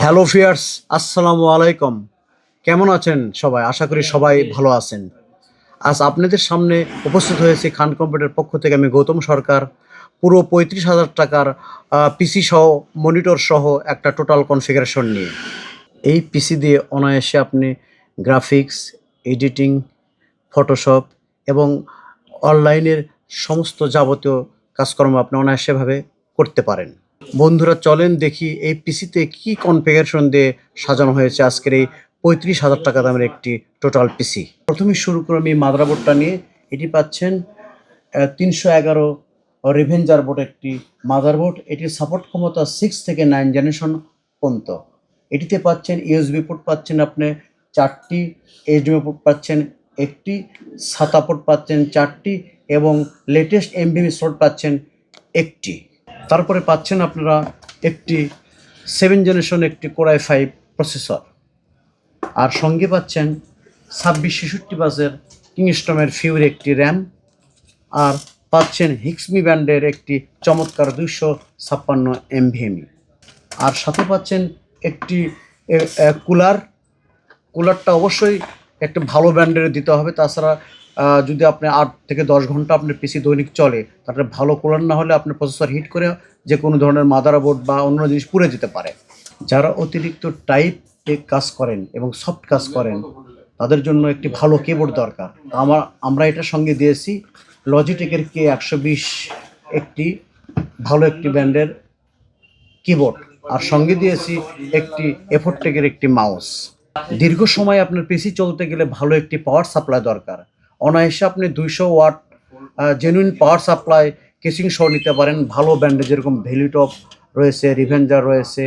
Hello fierce, আসসালামু আলাইকুম। কেমন আছেন সবাই? আশা করি সবাই ভালো আছেন। আজ আপনাদের সামনে উপস্থিত হয়েছি খান কম্পিউটারের পক্ষ থেকে। আমি গৌতম সরকার। পুরো ৩৫,০০০ টাকার পিসি সহ, মনিটর সহ একটা টোটাল কনফিগারেশন নিয়ে। এই পিসি দিয়ে অনায়াসে আপনি গ্রাফিক্স, এডিটিং, ফটোশপ এবং অনলাইনের সমস্ত যাবতীয় কাজকর্ম আপনি অনায়াসেভাবে করতে পারেন। বন্ধুরা, চলেন দেখি এই পিসিতে কী কনফিগারেশন দিয়ে সাজানো হয়েছে আজকের এই ৩৫,০০০ টাকা দামের একটি টোটাল পিসি। প্রথমে শুরু করে আমি মাদারবোর্ডটা নিয়ে। এটি পাচ্ছেন ৩১১ রিভেঞ্জার বোর্ড একটি মাদারবোর্ড। এটির সাপোর্ট ক্ষমতা 6 থেকে 9 জেনারেশন পর্যন্ত। এটিতে পাচ্ছেন ইউএসবি পোর্ট, পাচ্ছেন আপনি 4টি, এইচডিএমআই পোর্ট পাচ্ছেন 1টি, SATA পোর্ট পাচ্ছেন 4টি এবং লেটেস্ট এমভিএম স্লট পাচ্ছেন 1টি। তারপরে পাচ্ছেন আপনারা একটি 7 জেনারেশন একটি কোর i5 প্রসেসর, আর সঙ্গে পাচ্ছেন 2666 বাসের কিংস্টনের ফিউর একটি র্যাম, আর পাচ্ছেন হিক্সমি ব্যান্ডের একটি চমৎকার 256 এমভিএমই, আর সাথে পাচ্ছেন একটি কুলারটা অবশ্যই একটা ভালো ব্র্যান্ডের দিতে হবে। তাছাড়া যদি আপনি 8 থেকে 10 ঘন্টা আপনার পিসি দৈনিক চলে, তাহলে ভালো কুলার না হলে আপনার প্রসেসর হিট করে যে কোনো ধরনের মাদারবোর্ড বা অন্য জিনিস পুড়ে যেতে পারে। যারা অতিরিক্ত টাইপে কাজ করেন এবং সফট কাজ করেন, তাদের জন্য একটি ভালো কিবোর্ড দরকার। আমরা এটার সঙ্গে দিয়েছি লজিটেকের K120 একটি ভালো একটি ব্র্যান্ডের কিবোর্ড, আর সঙ্গে দিয়েছি একটি এফোরটেকের একটি মাউস। দীর্ঘ সময় আপনার পিসি চলতে গেলে ভালো একটি পাওয়ার সাপ্লাই দরকার। অনায়াসে আপনি 200 watt genuine power supply casing সহ নিতে পারেন। ভালো ব্র্যান্ডে যেরকম ভ্যালিটপ রয়েছে, রিভেঞ্জার রয়েছে,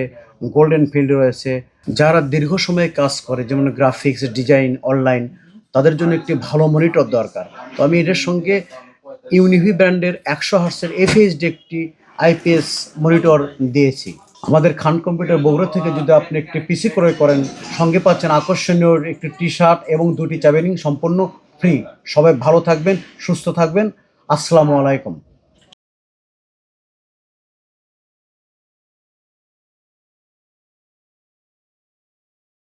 গোল্ডেন ফিল্ড রয়েছে। যারা দীর্ঘ সময় কাজ করে, যেমন গ্রাফিক্স, ডিজাইন, অনলাইন, তাদের জন্য একটি ভালো মনিটর দরকার। তো আমি এটার সঙ্গে ইউনিভি ব্র্যান্ডের 100 হার্টসের FHD একটি IPS মনিটর দিয়েছি। আমাদের খান কম্পিউটার বগুড়া থেকে যদি আপনি একটি পিসি ক্রয় করেন, সঙ্গে পাচ্ছেন আকর্ষণীয় একটি টি-শার্ট এবং 2টি চাবেনিং সম্পূর্ণ ফ্রি। সবাই ভালো থাকবেন, সুস্থ থাকবেন। আসসালামু আলাইকুম।